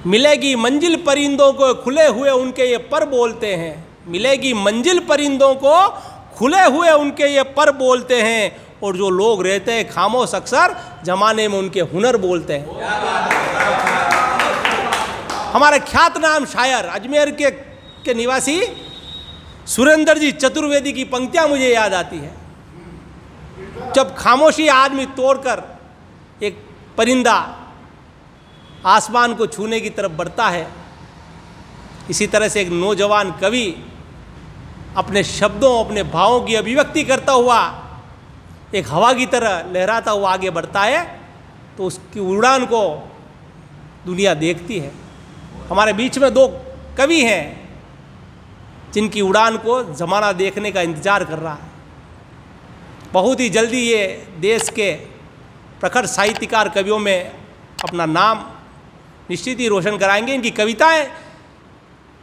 मिलेगी मंजिल परिंदों को खुले हुए उनके ये पर बोलते हैं, मिलेगी मंजिल परिंदों को खुले हुए उनके ये पर बोलते हैं, और जो लोग रहते हैं खामोश अक्सर जमाने में उनके हुनर बोलते हैं। हमारे ख्यात नाम शायर अजमेर के निवासी सुरेंद्र जी चतुर्वेदी की पंक्तियां मुझे याद आती है। जब खामोशी आदमी तोड़कर एक परिंदा आसमान को छूने की तरफ बढ़ता है, इसी तरह से एक नौजवान कवि अपने शब्दों अपने भावों की अभिव्यक्ति करता हुआ एक हवा की तरह लहराता हुआ आगे बढ़ता है, तो उसकी उड़ान को दुनिया देखती है। हमारे बीच में दो कवि हैं जिनकी उड़ान को ज़माना देखने का इंतज़ार कर रहा है। बहुत ही जल्दी ये देश के प्रखर साहित्यकार कवियों में अपना नाम निश्चित ही रोशन कराएंगे। इनकी कविताएं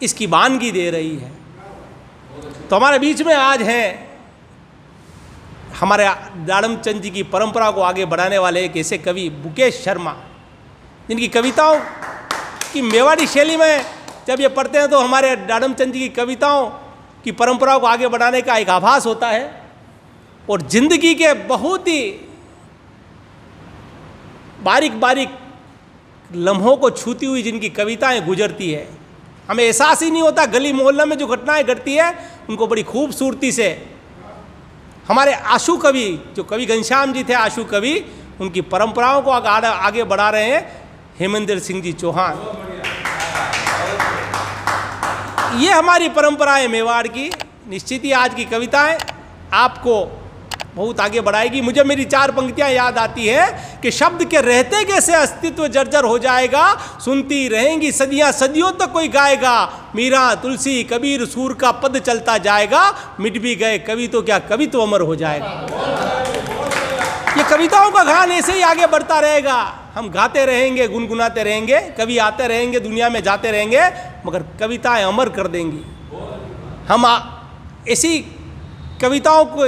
इसकी वानगी दे रही है। तो हमारे बीच में आज हैं हमारे दाड़मचंद जी की परंपरा को आगे बढ़ाने वाले एक ऐसे कवि बुकेश शर्मा, जिनकी कविताओं की मेवाड़ी शैली में जब ये पढ़ते हैं तो हमारे दाड़मचंद जी की कविताओं की परंपरा को आगे बढ़ाने का एक आभास होता है। और जिंदगी के बहुत ही बारीक बारीक लम्हों को छूती हुई जिनकी कविताएं गुजरती है, हमें एहसास ही नहीं होता। गली मोहल्ला में जो घटनाएं घटती है उनको बड़ी खूबसूरती से हमारे आशु कवि, जो कवि घनश्याम जी थे आशु कवि, उनकी परंपराओं को आगे बढ़ा रहे हैं हेमेंद्र सिंह जी चौहान। ये हमारी परंपरा है मेवाड़ की। निश्चित ही आज की कविताएं आपको बहुत आगे बढ़ाएगी। मुझे मेरी चार पंक्तियां याद आती है कि शब्द के रहते कैसे अस्तित्व जर्जर हो जाएगा, सुनती रहेंगी सदियां सदियों तक कोई गाएगा, मीरा तुलसी कबीर सूर का पद चलता जाएगा, मिट भी गए कवि तो क्या कवि तो अमर हो जाएगा। ये कविताओं का गान ऐसे ही आगे बढ़ता रहेगा। हम गाते रहेंगे, गुनगुनाते रहेंगे, कवि आते रहेंगे, दुनिया में जाते रहेंगे, मगर कविताएं अमर कर देंगी। हम ऐसी कविताओं को,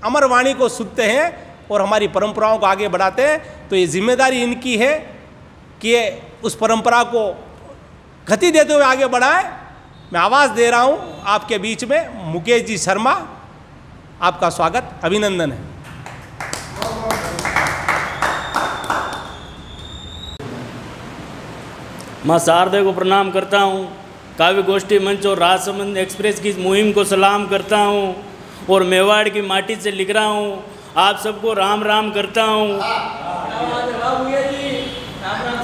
अमर वाणी को सुनते हैं और हमारी परंपराओं को आगे बढ़ाते हैं। तो ये जिम्मेदारी इनकी है कि ये उस परंपरा को गति देते हुए आगे बढ़ाएं। मैं आवाज़ दे रहा हूँ आपके बीच में मुकेश जी शर्मा, आपका स्वागत, अभिनंदन है। माँ शारदे को प्रणाम करता हूँ। काव्य गोष्ठी मंच और राजसमंद एक्सप्रेस की मुहिम को सलाम करता हूँ और मेवाड़ की माटी से लिख रहा हूँ। आप सबको राम राम करता हूँ।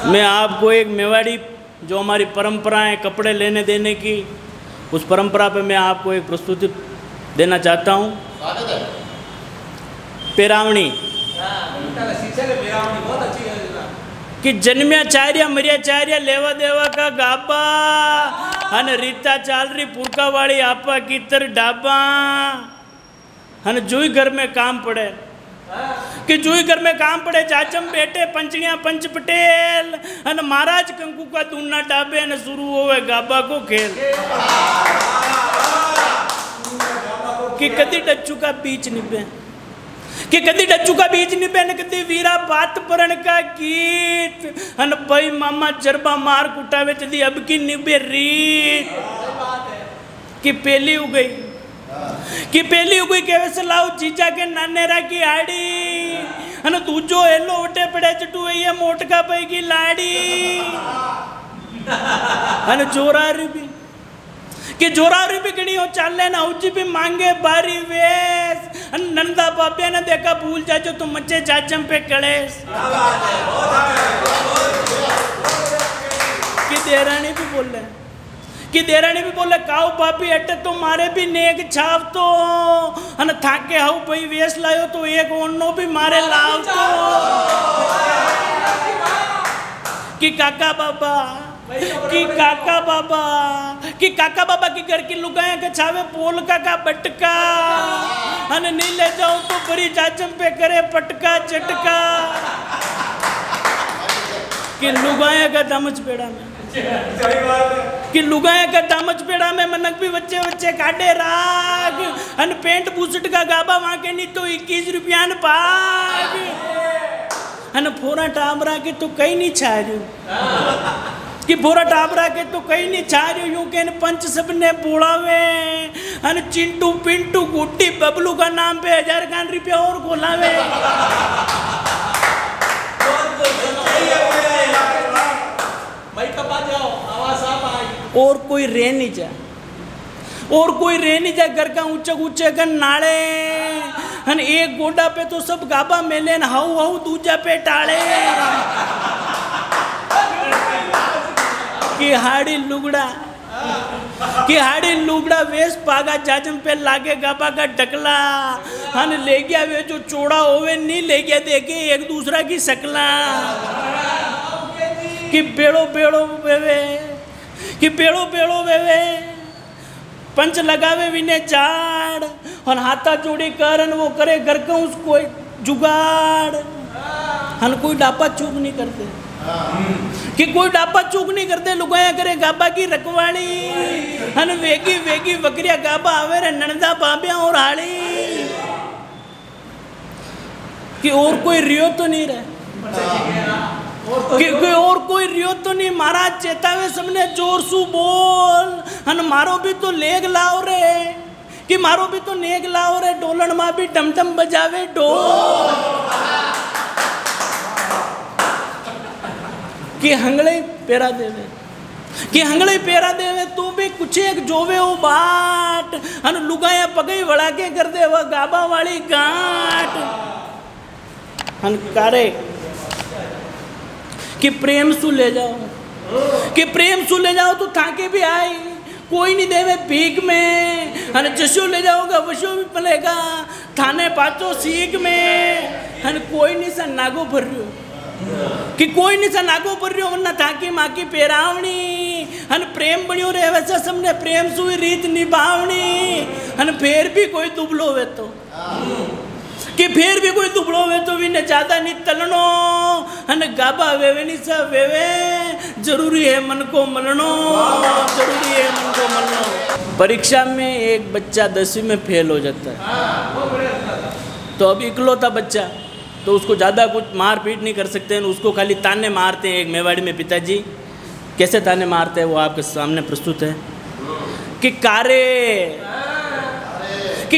मैं आपको एक मेवाड़ी जो हमारी परंपरा है कपड़े लेने देने की, उस परंपरा पे मैं आपको एक प्रस्तुति देना चाहता हूँ। पेरावणी कि जन्म्याचार्य मर्याचार्य लेवा देवा का गाबा हन रीता चाल रही पुरका वाली आपा कितर डाबा हन जुई घर में काम पड़े कि जुई घर में काम पड़े चाचम बेटे पंचड़िया पंच पटेल हन महाराज कंकु का दूना डाबे न शुरू होवे गाबा को खेल कि कदी डच्चू का बीच निभे कि कदी डच्चू का बीज निभे न कदी वीरा बात परण का गीत हन भाई मामा जरबा मार कुटावे चली अब की निभे रीत कि पेली हो गई कि पेली हो गई केवे से लाओ जीजा के नानेरा की आड़ी हन दूजो हेलो उठे पड़े चटू ये मोटका पे की लाड़ी हन जोरारी भी कि जोरारी भी गणी हो चाले ना उजी भी मांगे बारी वेश नंदा बाबे ने देखा भूल जा जो तुम मच्चे चाचम पे कलेश कि देरानी भी बोले कि देरानी भी बोले काऊ बापी अटे तो मारे भी नेक छाव तो हन थाके हाउ भाई वेश लायो तो एक ओनो भी मारे लाव तो कि काका बाबा कि काका बाबा कि काका बाबा की घर की लुगाया के छावे पोल का बटका हन नहीं ले जाऊं तो बड़ी चाचम पे करे पटका चटका कि लुगाया का दामच पेड़ा में कि लुगाया का दामच पेड़ा में मनक भी बच्चे बच्चे काटे राग हन पेंट बूसट का गाबा वहां के नहीं तो 21 रुपया न पाग हन फोरा टामरा के तो कहीं नहीं छा रही कि बोरा टाबरा के तो कहीं नहीं छा रही यूं के पंच सबने बोलावे अन चिंटू पिंटू गुड्डी बबलू का नाम पे 1000 रुपया और खोलावे। और कोई रे नहीं जा, और कोई रे नहीं जा। घर का ऊंचे ऊंचे गन नाले हन एक गोडा पे तो सब गाबा मेले न हाउ हाउ दूजा पे टाले कि हाड़ी लुगड़ा वेश पागा जाजम पे लागे गाबा का डकला हन ले गया वे जो चौड़ा होवे नहीं ले गया देखे एक दूसरा की शकला कि बेड़ो बेड़ो वेवे कि बेड़ो बेड़ो वेवे पंच लगावे विने चाड़ और हाथा जोड़ी करन वो करे घर का उसको जुगाड़ हन कोई डापा चूक नहीं करते कि कोई डापा चूक नहीं करते लुगाया करे गाबा की रखवाड़ी हन वेगी वेगी बकरिया गाबा आवे रे ननदा बाबिया और हाड़ी कि और कोई रियो तो नहीं रहे कि और कोई रियो तो नहीं महाराज चेतावे सबने जोर सु बोल हन मारो भी तो लेग लाओ रे कि मारो भी तो नेग लाओ रे डोलन माँ भी डमडम बजावे ढोल कि हंगले पेरा देवे कि हंगले पेरा देवे तू भी कुछ एक जोवे हो बाट हन लुगाया पगई वड़ा के कर दे वह गाबा वाली गांठ हन कारे कि प्रेम सु ले जाओ कि प्रेम सु ले जाओ तो थाके भी आई कोई नहीं देवे भीख में हन जशो ले जाओगा वशो भी पलेगा थाने पाचो सीख में हन कोई नहीं सा नागो भर रही हो कि कोई नहीं सा नागो भर रही हो वरना थाकी माँ की पेरावनी हन प्रेम बनियो रे वैसा सबने प्रेम सुई रीत निभावनी हन फिर भी कोई दुबलो वे तो कि फिर भी कोई दुबड़ो वे तो भी न ज्यादा नहीं तलनो हन गाबा वेवे नहीं सा वेवे जरूरी है मन को मलनो जरूरी है मन को मलनो। परीक्षा में एक बच्चा 10वीं में फेल हो जाता है तो अब इकलौता बच्चा तो उसको ज़्यादा कुछ मार पीट नहीं कर सकते हैं उसको खाली ताने मारते हैं। एक मेवाड़ी में पिताजी कैसे ताने मारते हैं वो आपके सामने प्रस्तुत है कि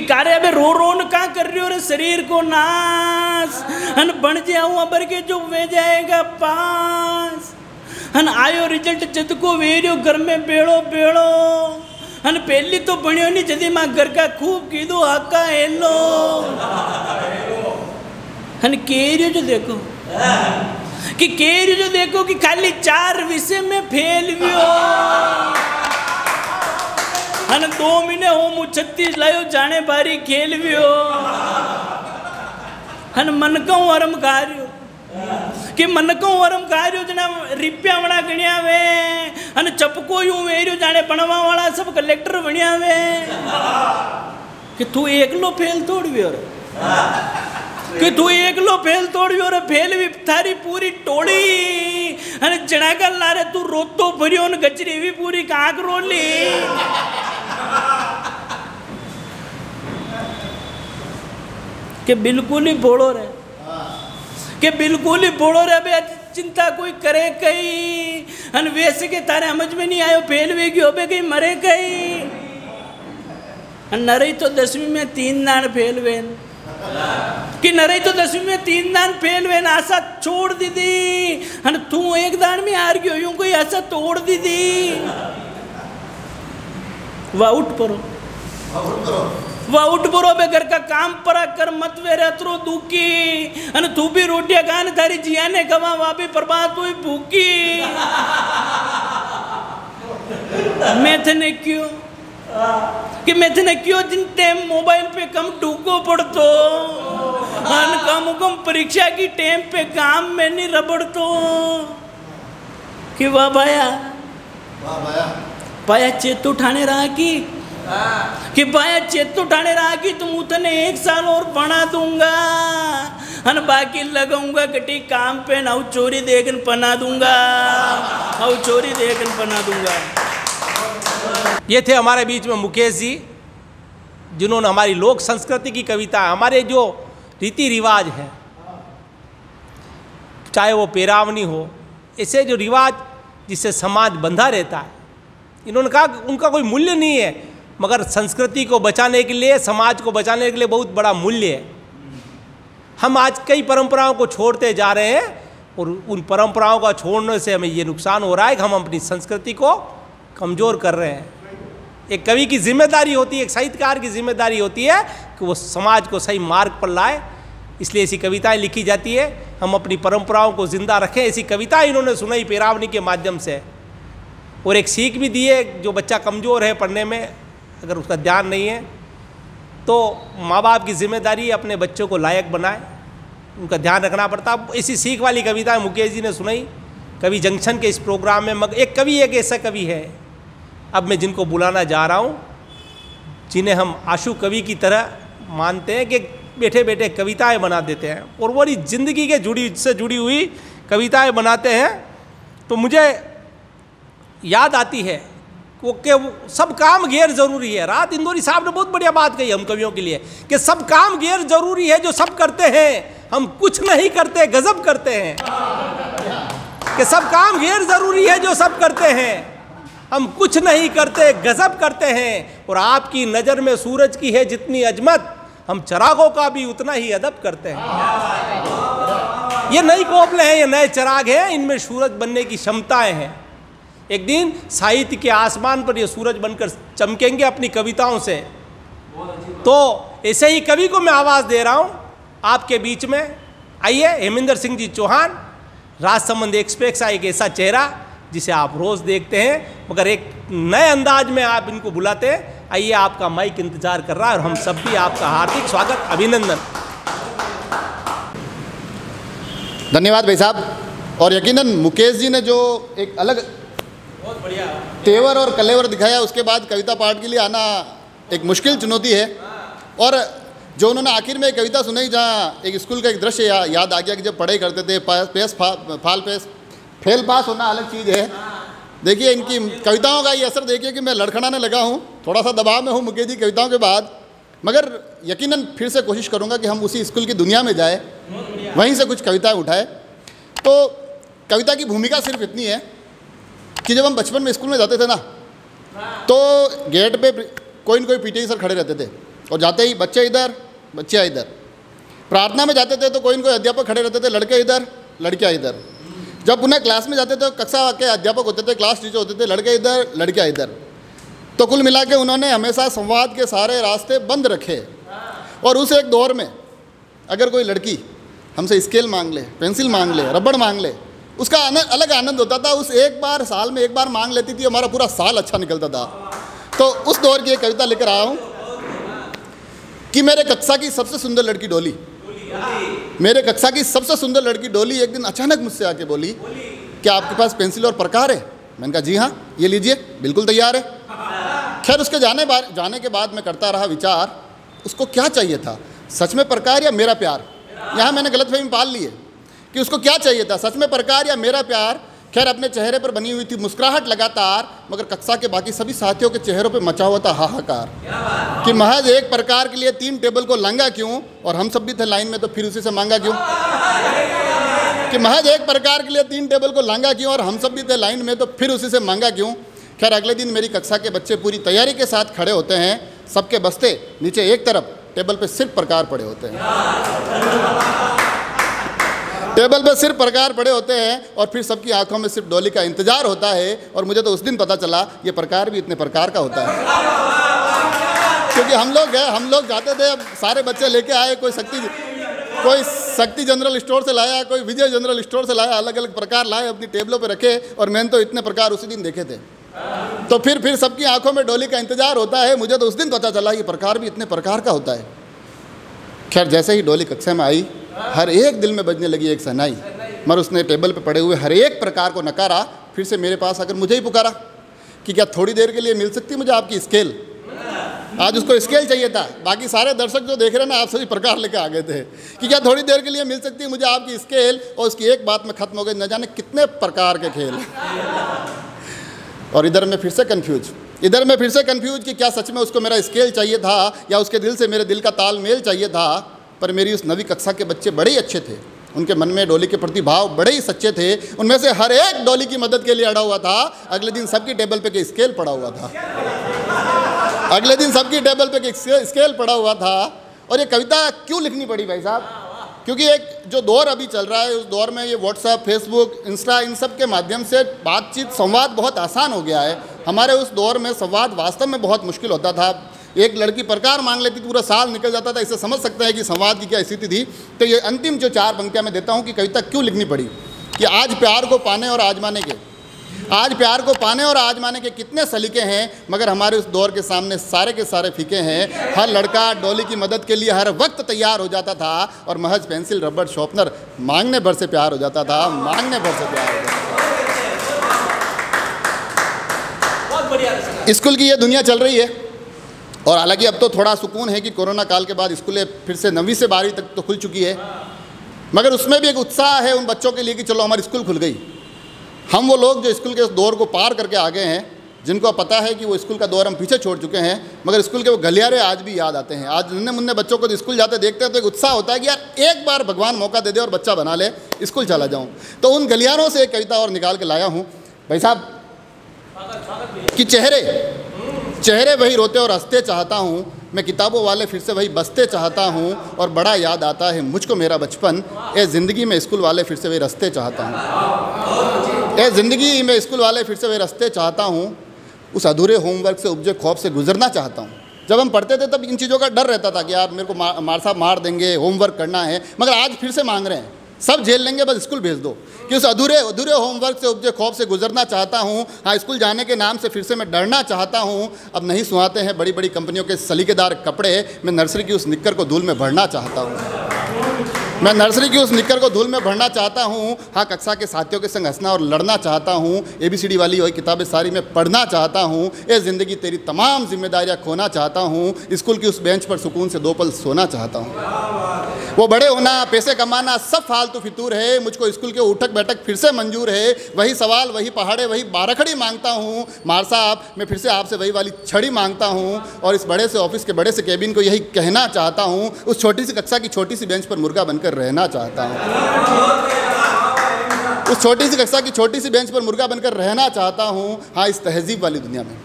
कारे अबे रो रो न का कर रही हो रे शरीर को नाश हन बन जाऊँ अबर के जो वे जाएगा पास हन आयो रिजल्ट जद को वेरियो घर में बेड़ो बेड़ो हन पहली तो बनियो नहीं जदी माँ घर का खूब कीधो आका हेलो हन केरियो जो देखो कि केरियो जो देखो कि खाली 4 विषय में फेल भी हो हन 2 महीने हो मु 36 लायो जाने बारी खेल भी हो हन मन को वरम कार्यो कि मन को वरम कार्यो जना रिप्या वड़ा गणिया वे हन चपको यूं वेरियो जाने बनवा वाला सब कलेक्टर बनिया वे कि तू एकलो फेल तोड़ भी और कि तू एकलो फेल तोड़ भी और फेल भी थारी पूरी टोड़ी हन जना का लारे तू रोतो भरियो न गचरी भी पूरी काक रोली कि बिल्कुल ही बोलो रे कि बिल्कुल ही बोलो रे बे चिंता कोई करे कहीं हन वैसे के तारे समझ में नहीं आयो फेल वे की होबे कहीं मरे कहीं नरई तो 10वीं में 3 दान फेल वेन कि नरई तो 10वीं में 3 दान फेल वेन आशा छोड़ दी थी हन तू एक दान में हार गयो यूं कोई आशा तोड़ दी थी वाउट परो बे घर का काम परा कर मत वे रत्रो दुखी अन तू भी रोटियां खान थारी जिया ने कमा वा भी बर्बाद हुई भूखी मैंने क्यों जिन टाइम मोबाइल पे कम डूको पड़तो अन कम परीक्षा की टाइम पे काम में नहीं रबड़तो कि वाह पाया चेतु ठाणे रहा कि पाया चेतु ठाणे रहा कि तुम उतने 1 साल और बना दूंगा हन बाकी लगाऊंगा कटी काम पे ना चोरी देखन पना दूंगा चोरी देखन पना दूंगा। ये थे हमारे बीच में मुकेश जी जिन्होंने हमारी लोक संस्कृति की कविता हमारे जो रीति रिवाज है चाहे वो पेरावनी हो ऐसे जो रिवाज जिससे समाज बंधा रहता है। इन्होंने कहा उनका कोई मूल्य नहीं है, मगर संस्कृति को बचाने के लिए, समाज को बचाने के लिए बहुत बड़ा मूल्य है। हम आज कई परंपराओं को छोड़ते जा रहे हैं और उन परंपराओं का छोड़ने से हमें ये नुकसान हो रहा है कि हम अपनी संस्कृति को कमज़ोर कर रहे हैं। एक कवि की जिम्मेदारी होती है, एक साहित्यकार की जिम्मेदारी होती है कि वो समाज को सही मार्ग पर लाए, इसलिए ऐसी कविताएं लिखी जाती है। हम अपनी परंपराओं को जिंदा रखें, ऐसी कविताएं इन्होंने सुनाई पेरावनी के माध्यम से, और एक सीख भी दी है, जो बच्चा कमज़ोर है पढ़ने में, अगर उसका ध्यान नहीं है तो माँ बाप की जिम्मेदारी है अपने बच्चों को लायक बनाए, उनका ध्यान रखना पड़ता। ऐसी सीख वाली कविताएं मुकेश जी ने सुनाई कवि जंक्शन के इस प्रोग्राम में। मगर एक कवि, एक ऐसा कवि है अब मैं जिनको बुलाना जा रहा हूँ, जिन्हें हम आशु कवि की तरह मानते हैं कि बैठे बैठे कविताएं बना देते हैं और बड़ी ज़िंदगी के से जुड़ी हुई कविताएं बनाते हैं। तो मुझे याद आती है कि सब काम गैर ज़रूरी है। रात इंदौरी साहब ने बहुत बढ़िया बात कही हम कवियों के लिए कि सब काम गैर ज़रूरी है जो सब करते हैं, हम कुछ नहीं करते गजब करते हैं। कि सब काम गैर ज़रूरी है जो सब करते हैं, हम कुछ नहीं करते गजब करते हैं। और आपकी नज़र में सूरज की है जितनी अजमत, हम चिरागों का भी उतना ही अदब करते हैं। ये नई कोपले हैं, ये नए चिराग हैं, इनमें सूरज बनने की क्षमताएं हैं। एक दिन साहित्य के आसमान पर ये सूरज बनकर चमकेंगे अपनी कविताओं से। तो ऐसे ही कवि को मैं आवाज़ दे रहा हूँ आपके बीच में। आइए, हेमेंद्र सिंह जी चौहान, राजसमंद एक्सप्रेस का एक ऐसा चेहरा जिसे आप रोज़ देखते हैं, मगर एक नए अंदाज में आप इनको बुलाते हैं। आइए, आपका माइक इंतजार कर रहा है और हम सब भी आपका हार्दिक स्वागत, अभिनंदन। धन्यवाद भाई साहब। और यकीनन मुकेश जी ने जो एक अलग बहुत बढ़िया तेवर और कलेवर दिखाया, उसके बाद कविता पाठ के लिए आना एक मुश्किल चुनौती है। और जो उन्होंने आखिर में एक कविता सुनाई, जहाँ एक स्कूल का एक दृश्य याद आ गया कि जब पढ़ाई करते थे, फेल पास होना अलग चीज़ है। देखिए इनकी कविताओं का ये असर देखिए कि मैं लड़खड़ाने लगा हूँ, थोड़ा सा दबाव में हूँ मुकेश जी कविताओं के बाद, मगर यकीनन फिर से कोशिश करूँगा कि हम उसी स्कूल की दुनिया में जाए, वहीं से कुछ कविताएं उठाए। तो कविता की भूमिका सिर्फ इतनी है कि जब हम बचपन में स्कूल में जाते थे ना, तो गेट पे कोई न कोई पीटीआई सर खड़े रहते थे और जाते ही बच्चे इधर बच्चियाँ इधर। प्रार्थना में जाते थे तो कोई न कोई अध्यापक खड़े रहते थे, लड़के इधर लड़कियाँ इधर। जब पुनः क्लास में जाते थे तो कक्षा के अध्यापक होते थे, क्लास टीचर होते थे, लड़के इधर लड़कियाँ इधर। तो कुल मिला के उन्होंने हमेशा संवाद के सारे रास्ते बंद रखे। और उस एक दौर में अगर कोई लड़की हमसे स्केल मांग ले, पेंसिल मांग ले, रबड़ मांग ले, उसका अलग आनंद होता था। उस एक बार साल में एक बार मांग लेती थी, हमारा पूरा साल अच्छा निकलता था। तो उस दौर की एक कविता लेकर आया हूँ कि मेरे कक्षा की सबसे सुंदर लड़की डोली, मेरे कक्षा की सबसे सुंदर लड़की डोली एक दिन अचानक मुझसे आके बोली, क्या आपके पास पेंसिल और प्रकार है? मैंने कहा जी हाँ, ये लीजिए, बिल्कुल तैयार है। खैर उसके जाने के बाद मैं करता रहा विचार, उसको क्या चाहिए था, सच में प्रकार या मेरा प्यार? यहाँ मैंने गलतफहमी पाल ली है कि उसको क्या चाहिए था, सच में प्रकार या मेरा प्यार। खैर अपने चेहरे पर बनी हुई थी मुस्कुराहट लगातार, मगर कक्षा के बाकी सभी साथियों के चेहरों पे मचा हुआ था हाहाकार कि महज एक प्रकार के लिए 3 टेबल को लांगा क्यों, और हम सब भी थे लाइन में तो फिर उसी से मांगा क्यों। कि महज एक प्रकार के लिए 3 टेबल को लांगा क्यों, और हम सब भी थे लाइन में तो फिर उसी से मांगा क्यों। खैर अगले दिन मेरी कक्षा के बच्चे पूरी तैयारी के साथ खड़े होते हैं, सबके बस्ते नीचे एक तरफ, टेबल पे सिर्फ प्रकार पड़े होते हैं, टेबल पे सिर्फ प्रकार पड़े होते हैं। और फिर सबकी आंखों में सिर्फ डोली का इंतजार होता है। और मुझे तो उस दिन पता चला ये प्रकार भी इतने प्रकार का होता है। क्योंकि हम लोग जाते थे, अब सारे बच्चे लेके आए, कोई शक्ति जनरल स्टोर से लाया, कोई विजय जनरल स्टोर से लाया, अलग अलग प्रकार लाए, अपनी टेबलों पे रखे, और मैंने तो इतने प्रकार उसी दिन देखे थे। तो फिर सबकी आंखों में डोली का इंतजार होता है। मुझे तो उस दिन पता चला ये प्रकार भी इतने प्रकार का होता है। खैर जैसे ही डोली कक्षा में आई, हर एक दिल में बजने लगी एक सहनाई, मगर उसने टेबल पे पड़े हुए हर एक प्रकार को नकारा। फिर से मेरे पास आकर मुझे ही पुकारा कि क्या थोड़ी देर के लिए मिल सकती है मुझे आपकी स्केल। आज उसको स्केल चाहिए था, बाकी सारे दर्शक जो देख रहे हैं ना, आप सभी प्रकार लेके आ गए थे कि क्या थोड़ी देर के लिए मिल सकती है मुझे आपकी स्केल। और उसकी एक बात में खत्म हो गई न जाने कितने प्रकार के खेल। और इधर मैं फिर से कंफ्यूज कि क्या सच में उसको मेरा स्केल चाहिए था या उसके दिल से मेरे दिल का तालमेल चाहिए था। पर मेरी उस नवी कक्षा के बच्चे बड़े ही अच्छे थे, उनके मन में डॉली के प्रति भाव बड़े ही सच्चे थे। उनमें से हर एक डॉली की मदद के लिए अड़ा हुआ था। अगले दिन सबकी टेबल पे के स्केल पड़ा हुआ था, अगले दिन सबकी टेबल पे के स्केल पड़ा हुआ था। और ये कविता क्यों लिखनी पड़ी भाई साहब? क्योंकि एक जो दौर अभी चल रहा है, उस दौर में ये व्हाट्सएप, फेसबुक, इंस्टा, इन सब के माध्यम से बातचीत, संवाद बहुत आसान हो गया है। हमारे उस दौर में संवाद वास्तव में बहुत मुश्किल होता था। एक लड़की प्रकार मांग लेती, पूरा साल निकल जाता था। इससे समझ सकते हैं कि संवाद की क्या स्थिति थी। तो ये अंतिम जो 4 पंक्तियाँ मैं देता हूँ कि कविता क्यों लिखनी पड़ी, कि आज प्यार को पाने और आजमाने के, आज प्यार को पाने और आजमाने के कितने सलीके हैं, मगर हमारे उस दौर के सामने सारे के सारे फीके हैं। हर लड़का डॉली की मदद के लिए हर वक्त तैयार हो जाता था और महज पेंसिल, रबड़, शॉर्पनर मांगने भर से प्यार हो जाता था, मांगने भर से प्यार हो जाता था। स्कूल की ये दुनिया चल रही है। और हालांकि अब तो थोड़ा सुकून है कि कोरोना काल के बाद स्कूलें फिर से 9वीं से 12वीं तक तो खुल चुकी है, मगर उसमें भी एक उत्साह है उन बच्चों के लिए कि चलो हमारी स्कूल खुल गई। हम वो लोग जो स्कूल के उस दौर को पार करके आ गए हैं, जिनको पता है कि वो स्कूल का दौर हम पीछे छोड़ चुके हैं, मगर स्कूल के वो गलियारे आज भी याद आते हैं। आज नन्हे मुन्ने बच्चों को स्कूल जाते देखते हैं तो एक उत्साह होता है कि यार एक बार भगवान मौका दे दे और बच्चा बना ले, स्कूल चला जाऊँ। तो उन गलियारों से एक कविता और निकाल के लाया हूँ भाई साहब, कि चेहरे वही रोते और हंसते चाहता हूँ, मैं किताबों वाले फिर से वही बसते चाहता हूँ, और बड़ा याद आता है मुझको मेरा बचपन, ए ज़िंदगी में स्कूल वाले फिर से वही रस्ते चाहता हूँ, ए ज़िंदगी में स्कूल वाले फिर से वही रस्ते चाहता हूँ, उस अधूरे होमवर्क से उपजे खौफ से गुजरना चाहता हूँ। जब हम पढ़ते थे तब इन चीज़ों का डर रहता था कि यार मेरे को मार साहब मार देंगे, होमवर्क करना है, मगर आज फिर से मांग रहे हैं सब झेल लेंगे, बस स्कूल भेज दो। कि उस अधूरे होमवर्क से उपजे खौफ से गुजरना चाहता हूँ। हाँ, स्कूल जाने के नाम से फिर से मैं डरना चाहता हूँ। अब नहीं सुहाते हैं बड़ी बड़ी कंपनियों के सलीकेदार कपड़े, मैं नर्सरी की उस निक्कर को धूल में भरना चाहता हूँ, मैं नर्सरी की उस निक्कर को धूल में भरना चाहता हूँ। हाँ, कक्षा के साथियों के संग हंसना और लड़ना चाहता हूँ, ABCD वाली वही किताबें सारी मैं पढ़ना चाहता हूँ। ये ज़िंदगी तेरी तमाम जिम्मेदारियाँ खोना चाहता हूँ, स्कूल की उस बेंच पर सुकून से 2 पल सोना चाहता हूँ। वो बड़े होना, पैसे कमाना सब फालतू फितूर है, मुझको स्कूल के उठक बैठक फिर से मंजूर है। वही सवाल, वही पहाड़े, वही बारखड़ी मांगता हूँ। मार साहब, मैं फिर से आपसे वही वाली छड़ी मांगता हूँ, और इस बड़े से ऑफिस के बड़े से केबिन को यही कहना चाहता हूँ। उस छोटी सी कक्षा की छोटी सी बेंच पर मुर्गा बनकर रहना चाहता हूँ, उस छोटी सी कक्षा की छोटी सी बेंच पर मुर्गा बनकर रहना चाहता हूँ। हाँ, इस तहजीब वाली दुनिया में,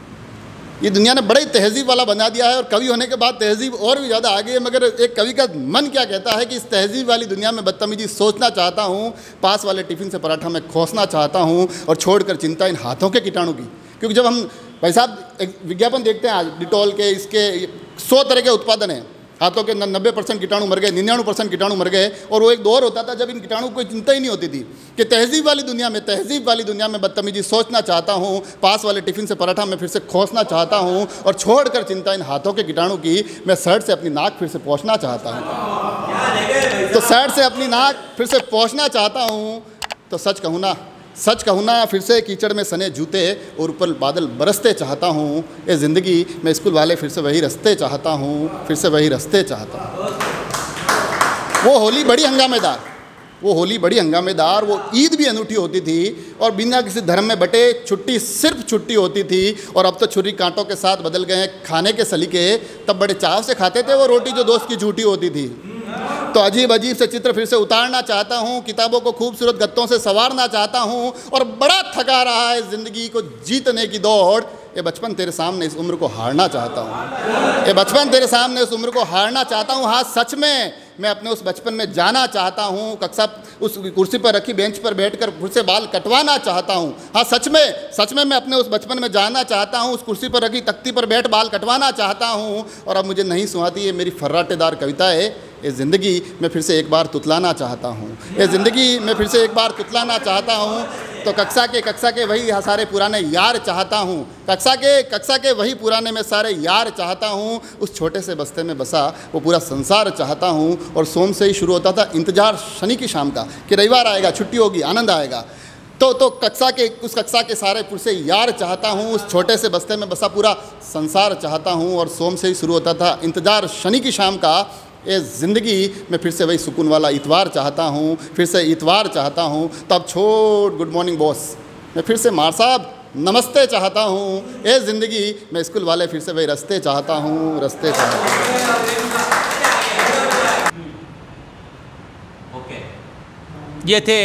ये दुनिया ने बड़े तहजीब वाला बना दिया है, और कवि होने के बाद तहजीब और भी ज़्यादा आ गई है। मगर एक कवि का मन क्या कहता है कि इस तहजीब वाली दुनिया में बदतमीजी सोचना चाहता हूँ, पास वाले टिफ़िन से पराठा में खोसना चाहता हूँ, और छोड़कर चिंता इन हाथों के कीटाणु की। क्योंकि जब हम भाई साहब एक विज्ञापन देखते हैं आज डिटॉल के, इसके 100 तरह के उत्पादन हैं, हाथों के 90% कीटाणु मर गए, 99% कीटाणु मर गए। और वो एक दौर होता था जब इन कीटाणु को चिंता ही नहीं होती थी कि तहजीब वाली दुनिया में बदतमीजी सोचना चाहता हूँ, पास वाले टिफ़िन से पराठा में फिर से खोसना चाहता हूँ, और छोड़कर चिंता इन हाथों के कीटाणु की, मैं शर्ट से अपनी नाक फिर से पोंछना चाहता हूँ। तो शर्ट से अपनी नाक फिर से पोंछना चाहता हूँ। तो सच कहूँ ना फिर से कीचड़ में सने जूते और ऊपर बादल बरसते चाहता हूँ। ये ज़िंदगी में स्कूल वाले फिर से वही रस्ते चाहता हूँ, फिर से वही रस्ते चाहता हूँ। वो होली बड़ी हंगामेदार, वो ईद भी अनूठी होती थी, और बिना किसी धर्म में बटे छुट्टी सिर्फ छुट्टी होती थी। और अब तो छुरी कांटों के साथ बदल गए हैं खाने के सलीके, तब बड़े चाव से खाते थे वो रोटी जो दोस्त की झूठी होती थी। तो अजीब से चित्र फिर से उतारना चाहता हूँ, किताबों को खूबसूरत गत्तों से संवारना चाहता हूँ, और बड़ा थका रहा है ज़िंदगी को जीतने की दौड़। ये बचपन तेरे सामने इस उम्र को हारना चाहता हूँ, ये बचपन तेरे सामने इस उम्र को हारना चाहता हूँ। हाँ, सच में मैं अपने उस बचपन में जाना चाहता हूँ, कक्षा उस कुर्सी पर रखी बेंच पर बैठकर फिर से बाल कटवाना चाहता हूँ। हाँ, सच में मैं अपने उस बचपन में जाना चाहता हूँ, उस कुर्सी पर रखी तख्ती पर बैठ बाल कटवाना चाहता हूँ। और अब मुझे नहीं सुहाती ये मेरी फर्राटेदार कविता है, ये ज़िंदगी में फिर से एक बार तुतलाना चाहता हूँ, ये ज़िंदगी में फिर से एक बार तुतलाना चाहता हूँ। तो कक्षा के वही सारे पुराने यार चाहता हूँ, कक्षा के वही पुराने में सारे यार चाहता हूँ। उस छोटे से बस्ते में बसा वो पूरा संसार चाहता हूँ। और सोम से ही शुरू होता था इंतज़ार शनि की शाम का, कि रविवार आएगा, छुट्टी होगी, आनंद आएगा। तो उस कक्षा के सारे पुरसे यार चाहता हूँ, उस छोटे से बस्ते में बसा पूरा संसार चाहता हूँ। और सोम से ही शुरू होता था इंतज़ार शनि की शाम का, ये ज़िंदगी में फिर से वही सुकून वाला इतवार चाहता हूँ, फिर से इतवार चाहता हूँ। तब छोड़ गुड मॉर्निंग बॉस, मैं फिर से मार साहब नमस्ते चाहता हूँ। ये ज़िंदगी में स्कूल वाले फिर से वही रस्ते चाहता हूँ, रस्ते चाहता हूँ। ये थे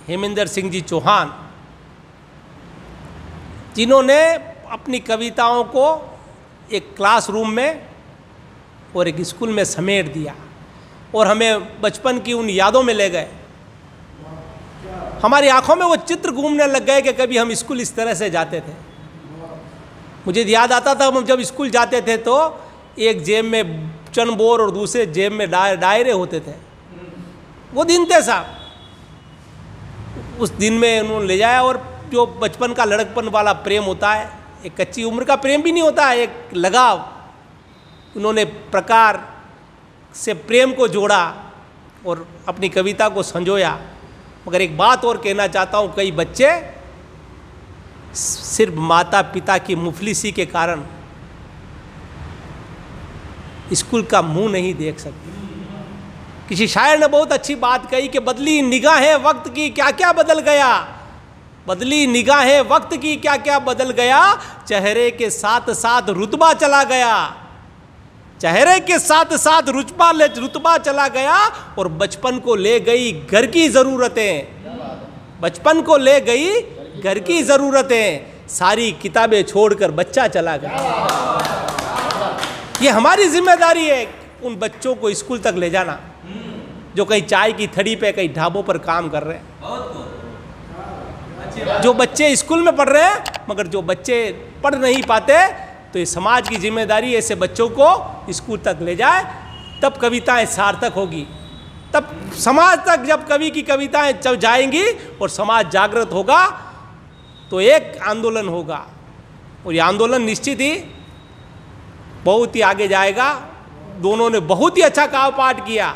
हेमेंद्र सिंह जी चौहान, जिन्होंने अपनी कविताओं को एक क्लासरूम में और एक स्कूल में समेट दिया और हमें बचपन की उन यादों में ले गए। हमारी आंखों में वो चित्र घूमने लग गए कि कभी हम स्कूल इस तरह से जाते थे। मुझे याद आता था हम जब स्कूल जाते थे तो एक जेब में चनबोर और दूसरे जेब में डायरे होते थे। वो दिन थे साहब, उस दिन में उन्होंने ले जाया। और जो बचपन का लड़कपन वाला प्रेम होता है, एक कच्ची उम्र का प्रेम भी नहीं होता है, एक लगाव, उन्होंने प्रकार से प्रेम को जोड़ा और अपनी कविता को संजोया। मगर एक बात और कहना चाहता हूँ, कई बच्चे सिर्फ माता पिता की मुफलिसी के कारण स्कूल का मुंह नहीं देख सकते। किसी शायर ने बहुत अच्छी बात कही कि बदली निगाहें वक्त की क्या क्या बदल गया, बदली निगाहें वक्त की क्या क्या बदल गया, चेहरे के साथ साथ रुतबा चला गया, चेहरे के साथ साथ रुतबा चला गया। और बचपन को ले गई घर की ज़रूरतें, बचपन को ले गई घर की ज़रूरतें, सारी किताबें छोड़कर बच्चा चला गया। ये हमारी जिम्मेदारी है उन बच्चों को स्कूल तक ले जाना जो कहीं चाय की थड़ी पे कहीं ढाबों पर काम कर रहे हैं। जो बच्चे स्कूल में पढ़ रहे हैं मगर जो बच्चे पढ़ नहीं पाते, तो ये समाज की जिम्मेदारी है ऐसे बच्चों को स्कूल तक ले जाए, तब कविताएं सार्थक होगी। तब समाज तक जब कवि की कविताएं जब जाएंगी और समाज जागृत होगा तो एक आंदोलन होगा, और ये आंदोलन निश्चित ही बहुत ही आगे जाएगा। दोनों ने बहुत ही अच्छा काव्य पाठ किया।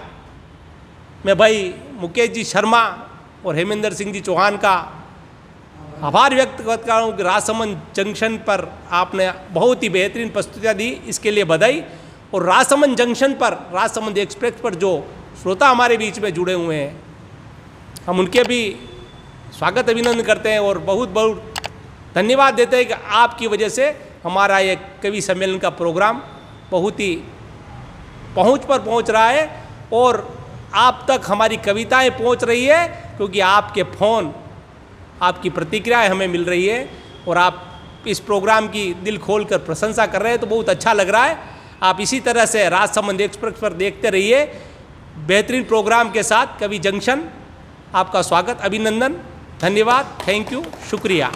मैं भाई मुकेश जी शर्मा और हेमेंद्र सिंह जी चौहान का आभार व्यक्त करता हूँ कि राजसमंद जंक्शन पर आपने बहुत ही बेहतरीन प्रस्तुतियाँ दी, इसके लिए बधाई। और राजसमंद जंक्शन पर, राजसमंद एक्सप्रेस पर जो श्रोता हमारे बीच में जुड़े हुए हैं, हम उनके भी स्वागत अभिनंदन करते हैं और बहुत बहुत धन्यवाद देते हैं कि आपकी वजह से हमारा ये कवि सम्मेलन का प्रोग्राम बहुत ही पहुंच पर पहुंच रहा है और आप तक हमारी कविताएं पहुंच रही है, क्योंकि आपके फ़ोन, आपकी प्रतिक्रियाएं हमें मिल रही है और आप इस प्रोग्राम की दिल खोल कर प्रशंसा कर रहे हैं, तो बहुत अच्छा लग रहा है। आप इसी तरह से राजसमंद एक्सप्रेस पर देखते रहिए बेहतरीन प्रोग्राम के साथ कवि जंक्शन। आपका स्वागत, अभिनंदन, धन्यवाद, थैंक यू, शुक्रिया।